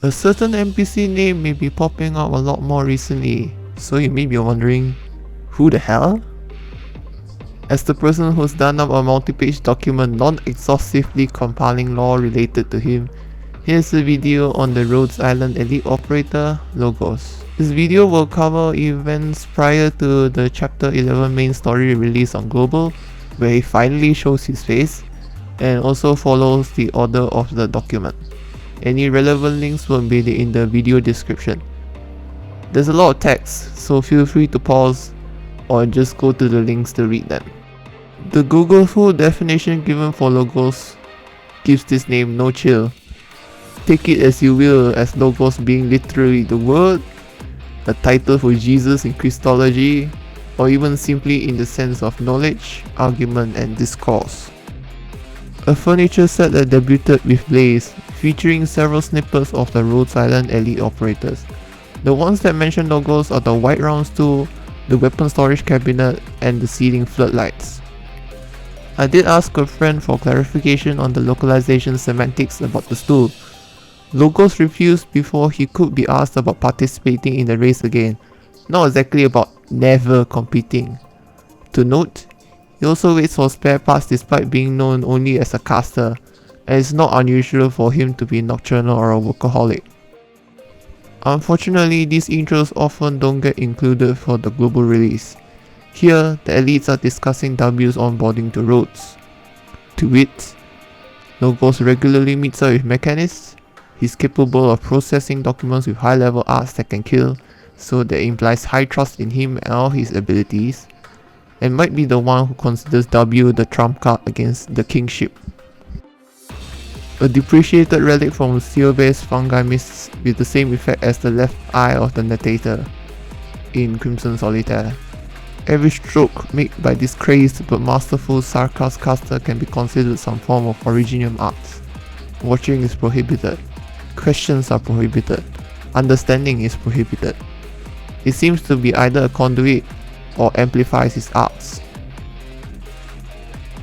A certain NPC name may be popping up a lot more recently, so you may be wondering, who the hell? As the person who's done up a multi-page document non-exhaustively compiling lore related to him, here's a video on the Rhodes Island elite operator, Logos. This video will cover events prior to the Chapter 11 main story release on Global, where he finally shows his face, and also follows the order of the document. Any relevant links will be in the video description. There's a lot of text, so feel free to pause or just go to the links to read them. The Google full definition given for Logos gives this name no chill. Take it as you will, as Logos being literally the word, a title for Jesus in Christology, or even simply in the sense of knowledge, argument and discourse. A furniture set that debuted with Blaze, featuring several snippets of the Rhodes Island elite operators. The ones that mention Logos are the white round stool, the weapon storage cabinet, and the ceiling floodlights. I did ask a friend for clarification on the localization semantics about the stool. Logos refused before he could be asked about participating in the race again, not exactly about never competing. To note, he also waits for spare parts despite being known only as a caster, and it's not unusual for him to be nocturnal or a workaholic. Unfortunately, these intros often don't get included for the global release. Here, the elites are discussing W's onboarding to Rhodes. To wit, Logos regularly meets up with Mechanist. He's capable of processing documents with high level arts that can kill, so that implies high trust in him and all his abilities, and might be the one who considers W the trump card against the kingship. A depreciated relic from steel-based fungi mists with the same effect as the left eye of the Netator in Crimson Solitaire. Every stroke made by this crazed but masterful Sarkaz caster can be considered some form of Originium arts. Watching is prohibited. Questions are prohibited. Understanding is prohibited. It seems to be either a conduit or amplifies his arts.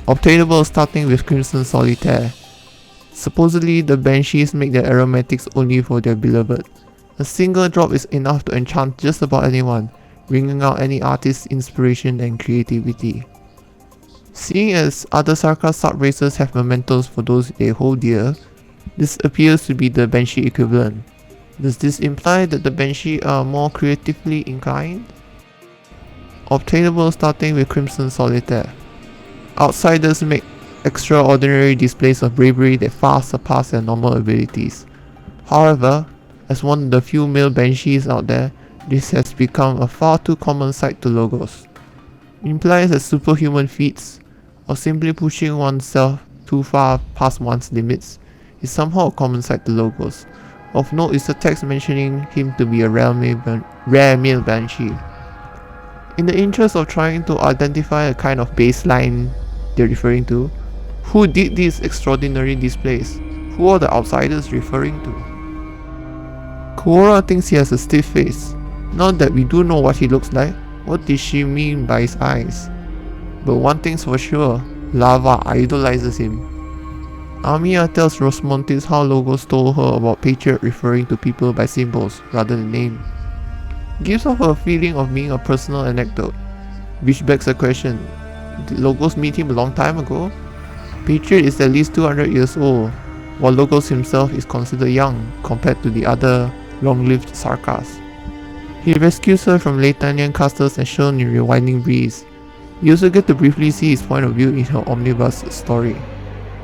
Obtainable starting with Crimson Solitaire. Supposedly, the Banshees make their aromatics only for their beloved. A single drop is enough to enchant just about anyone, bringing out any artist's inspiration and creativity. Seeing as other Sarkaz sub-races have mementos for those they hold dear, this appears to be the Banshee equivalent. Does this imply that the Banshee are more creatively inclined? Obtainable starting with Crimson Solitaire. Outsiders make extraordinary displays of bravery that far surpass their normal abilities. However, as one of the few male Banshees out there, this has become a far too common sight to Logos. Implies that superhuman feats, or simply pushing oneself too far past one's limits, is somehow a common sight to Logos. Of note is the text mentioning him to be a rare male Banshee. In the interest of trying to identify a kind of baseline they're referring to, who did these extraordinary displays? Who are the outsiders referring to? Quora thinks he has a stiff face. Not that we do know what he looks like. What did she mean by his eyes? But one thing's for sure, Lava idolizes him. Amiya tells Rosmontis how Logos told her about Patriot referring to people by symbols rather than name. Gives off a feeling of being a personal anecdote, which begs a question, did Logos meet him a long time ago? Patriot is at least 200 years old, while Logos himself is considered young compared to the other long-lived Sarkaz. He rescues her from Latanian casters as shown in Rewinding Breeze. You also get to briefly see his point of view in her omnibus story.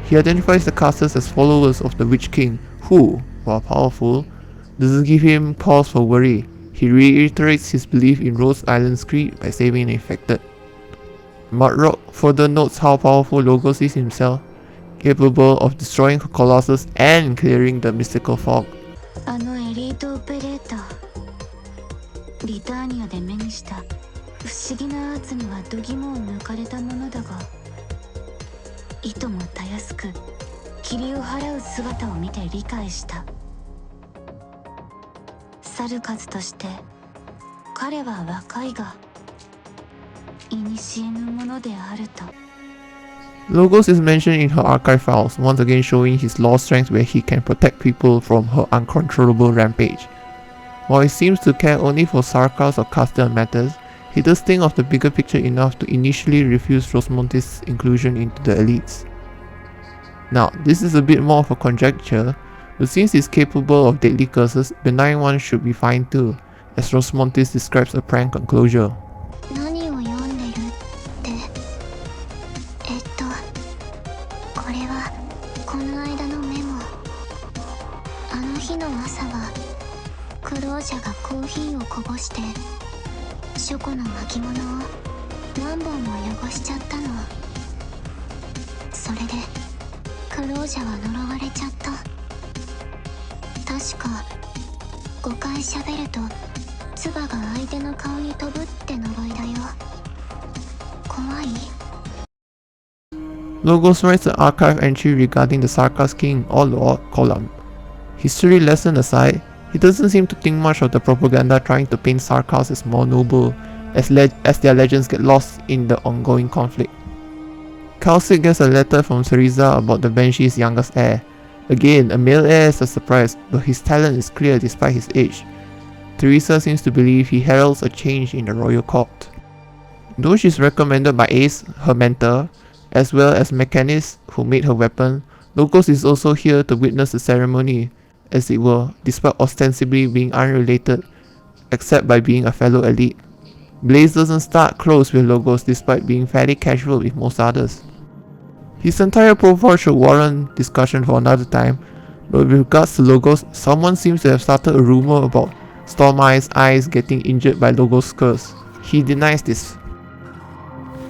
He identifies the casters as followers of the Witch King, who, while powerful, doesn't give him cause for worry. He reiterates his belief in Rhodes Island's creed by saving the infected. Mudrock further notes how powerful Logos is himself, capable of destroying Colossus and clearing the mystical fog. あのエリートオペレーター、リターニアで目にした不思議なアーツには度肝を抜かれたものだが、いともたやすく霧を払う姿を見て理解した。去る数として彼は若いが、古のものであると。Logos is mentioned in her archive files, once again showing his law strength where he can protect people from her uncontrollable rampage. While he seems to care only for Sarkaz or Castellan matters, he does think of the bigger picture enough to initially refuse Rosmontis' inclusion into the elites. Now, this is a bit more of a conjecture, but since he's capable of deadly curses, benign ones should be fine too, as Rosmontis describes a prank on Closure. 何を読んでるってこれはこの間のメモ。あの日の朝はクロージャがコーヒーをこぼしてショコの巻物を何本も汚しちゃったの。それでクロージャは呪われちゃった。確か5回喋ると唾が相手の顔に飛ぶって呪いだよ。怖い。Logos writes an archive entry regarding the Sarkaz King or Lord column. History lesson aside, he doesn't seem to think much of the propaganda trying to paint Sarkaz as more noble, as their legends get lost in the ongoing conflict. Kalsik gets a letter from Teresa about the Banshee's youngest heir. Again, a male heir is a surprise, but his talent is clear despite his age. Teresa seems to believe he heralds a change in the royal court. Though she's recommended by Ace, her mentor, as well as Mechanist, who made her weapon, Logos is also here to witness the ceremony, as it were, despite ostensibly being unrelated, except by being a fellow elite. Blaze doesn't start close with Logos despite being fairly casual with most others. His entire profile should warrant discussion for another time, but with regards to Logos, someone seems to have started a rumor about Stormeye's eyes getting injured by Logos' curse. He denies this.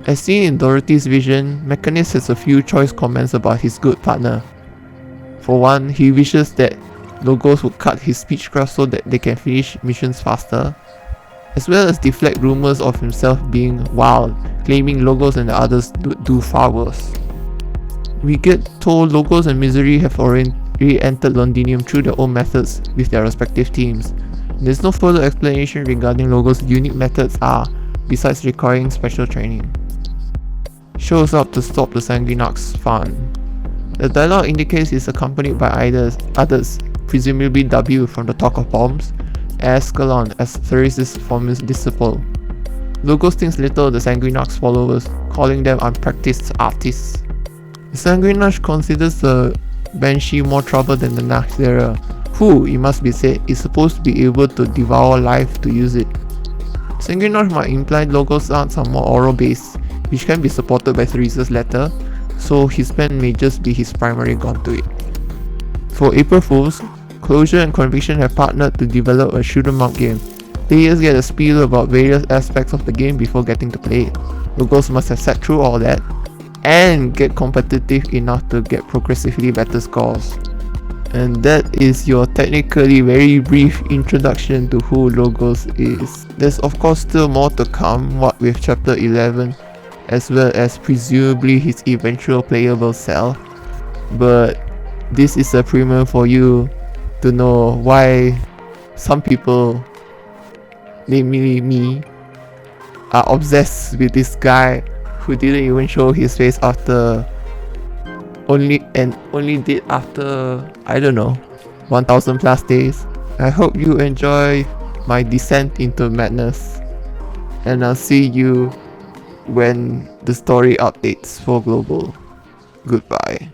As seen in Dorothy's vision, Mechanist has a few choice comments about his good partner. For one, he wishes that Logos would cut his speechcraft so that they can finish missions faster, as well as deflect rumors of himself being wild, claiming Logos and the others do far worse. We get told Logos and Misery have already entered Londinium through their own methods with their respective teams. There's no further explanation regarding Logos' unique methods besides requiring special training. Shows up to stop the Sanguinox fun. The dialogue indicates he's accompanied by others, presumably W from the Talk of Bombs, Ascalon as Therese's former disciple. Logos thinks little of the Sanguinox followers, calling them unpracticed artists. The Sanguinox considers the Banshee more trouble than the Naxera, who, it must be said, is supposed to be able to devour life to use it. Sanguinox might imply Logos' arts are more oral based, which can be supported by Theresa's letter, so his pen may just be his primary conduit. For April Fools, Closure and Conviction have partnered to develop a shoot 'em up game. Players get a spiel about various aspects of the game before getting to play it. Logos must have sat through all that, and get competitive enough to get progressively better scores. And that is your technically very brief introduction to who Logos is. There's of course still more to come, what with chapter 11, as well as presumably his eventual playable self, but this is a primer for you to know why some people, namely me, are obsessed with this guy who didn't even show his face after only did after, I don't know, 1000 plus days. I hope you enjoy my descent into madness, and I'll see you when the story updates for Global. Goodbye.